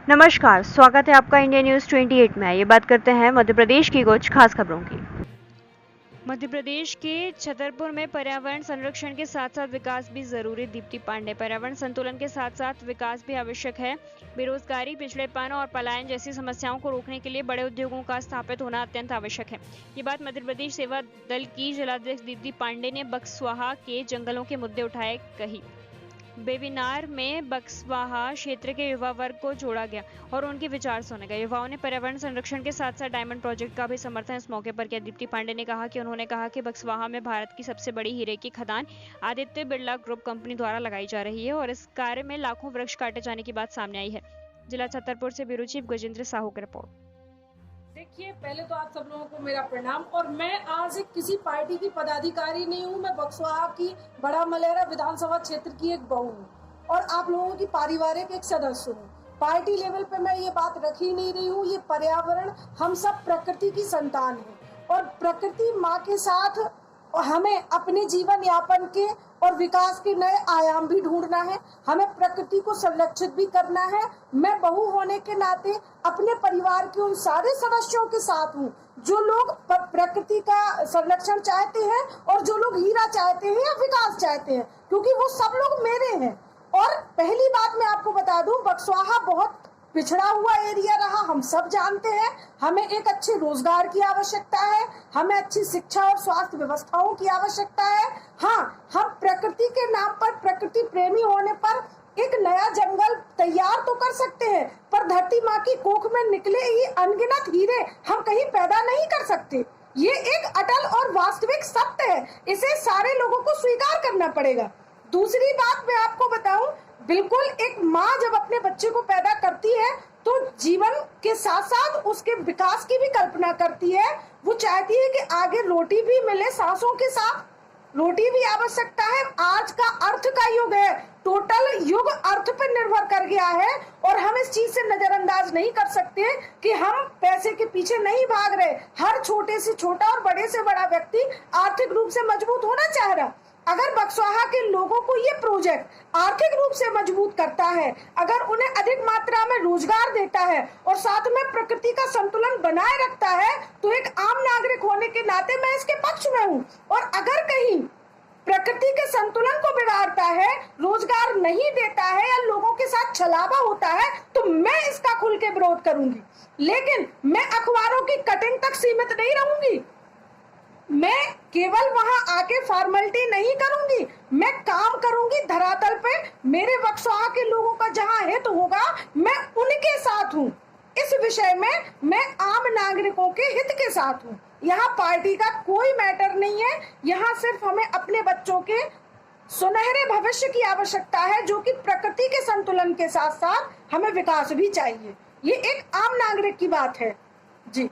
नमस्कार, स्वागत है आपका इंडिया न्यूज़ 28 में। ये बात करते हैं मध्य प्रदेश की कुछ खास खबरों की। मध्य प्रदेश के छतरपुर में पर्यावरण संरक्षण के साथ साथ विकास भी जरूरी। दीप्ति पांडे। पर्यावरण संतुलन के साथ साथ विकास भी आवश्यक है। बेरोजगारी, पिछड़ेपन और पलायन जैसी समस्याओं को रोकने के लिए बड़े उद्योगों का स्थापित होना अत्यंत आवश्यक है। ये बात मध्य प्रदेश सेवा दल की जिलाध्यक्ष दीप्ति पांडे ने बक्सवाहा के जंगलों के मुद्दे उठाए कही। वेबिनार में बक्सवाहा क्षेत्र के युवा वर्ग को जोड़ा गया और उनके विचार सुने गए। युवाओं ने पर्यावरण संरक्षण के साथ साथ डायमंड प्रोजेक्ट का भी समर्थन इस मौके पर किया। दीप्ति पांडे ने कहा कि उन्होंने कहा कि बक्सवाहा में भारत की सबसे बड़ी हीरे की खदान आदित्य बिरला ग्रुप कंपनी द्वारा लगाई जा रही है और इस कार्य में लाखों वृक्ष काटे जाने की बात सामने आई है। जिला छतरपुर से ब्यूरो चीफ गजेंद्र साहू की रिपोर्ट। देखिए, पहले तो आप सब लोगों को मेरा प्रणाम। और मैं आज एक किसी पार्टी की पदाधिकारी नहीं हूँ। मैं बक्सवाहा की बड़ा मलेरा विधानसभा क्षेत्र की एक बहू हूँ और आप लोगों की पारिवारिक एक सदस्य हूँ। पार्टी लेवल पे मैं ये बात रख ही नहीं रही हूँ। ये पर्यावरण, हम सब प्रकृति की संतान हैं और प्रकृति माँ के साथ हमें अपने जीवन यापन के और विकास के नए आयाम भी ढूंढना है। हमें प्रकृति को संरक्षित भी करना है। मैं बहू होने के नाते अपने परिवार के उन सारे सदस्यों के साथ हूँ जो लोग प्रकृति का संरक्षण चाहते हैं और जो लोग हीरा चाहते हैं या विकास चाहते हैं, क्योंकि वो सब लोग मेरे हैं। और पहली बात मैं आपको बता दूं, बक्सवाहा बहुत पिछड़ा हुआ एरिया रहा, हम सब जानते हैं। हमें एक अच्छे रोजगार की आवश्यकता है, हमें अच्छी शिक्षा और स्वास्थ्य व्यवस्थाओं की आवश्यकता है। हाँ, हम प्रकृति के नाम पर, प्रकृति प्रेमी होने पर एक नया जंगल तैयार तो कर सकते हैं, पर धरती माँ की कोख में निकले ही अनगिनत हीरे हम कहीं पैदा नहीं कर सकते। ये एक अटल और वास्तविक सत्य है, इसे सारे लोगों को स्वीकार करना पड़ेगा। दूसरी बात मैं आपको बताऊं, बिल्कुल एक माँ जब अपने बच्चे को पैदा करती है तो जीवन के साथ साथ उसके विकास की भी कल्पना करती है। वो चाहती है कि आगे रोटी भी मिले, सांसों के साथ रोटी भी आवश्यकता है। आज का अर्थ का युग है, टोटल युग अर्थ पर निर्भर कर गया है और हम इस चीज से नजरअंदाज नहीं कर सकते कि हम पैसे के पीछे नहीं भाग रहे। हर छोटे से छोटा और बड़े से बड़ा व्यक्ति आर्थिक रूप से मजबूत होना चाह रहा। अगर बक्सवाहा के लोगों को ये प्रोजेक्ट आर्थिक रूप से मजबूत करता है, अगर उन्हें अधिक मात्रा में रोजगार देता है और साथ में प्रकृति का संतुलन बनाए रखता है, तो एक आम नागरिक होने के नाते मैं इसके पक्ष में हूँ। और अगर कहीं प्रकृति के संतुलन को बिगाड़ता है, रोजगार नहीं देता है या लोगों के साथ छलावा होता है, तो मैं इसका खुल के विरोध करूंगी। लेकिन मैं अखबारों की कटिंग तक सीमित नहीं रहूंगी। मैं केवल वहां आके फॉर्मेलिटी नहीं करूंगी, मैं काम करूंगी धरातल पे। मेरे बक्सवाहा के लोगों का जहां हित होगा, मैं उनके साथ हूं। इस विषय में मैं आम नागरिकों के हित के साथ हूं। यहाँ पार्टी का कोई मैटर नहीं है। यहाँ सिर्फ हमें अपने बच्चों के सुनहरे भविष्य की आवश्यकता है, जो कि प्रकृति के संतुलन के साथ साथ हमें विकास भी चाहिए। ये एक आम नागरिक की बात है जी।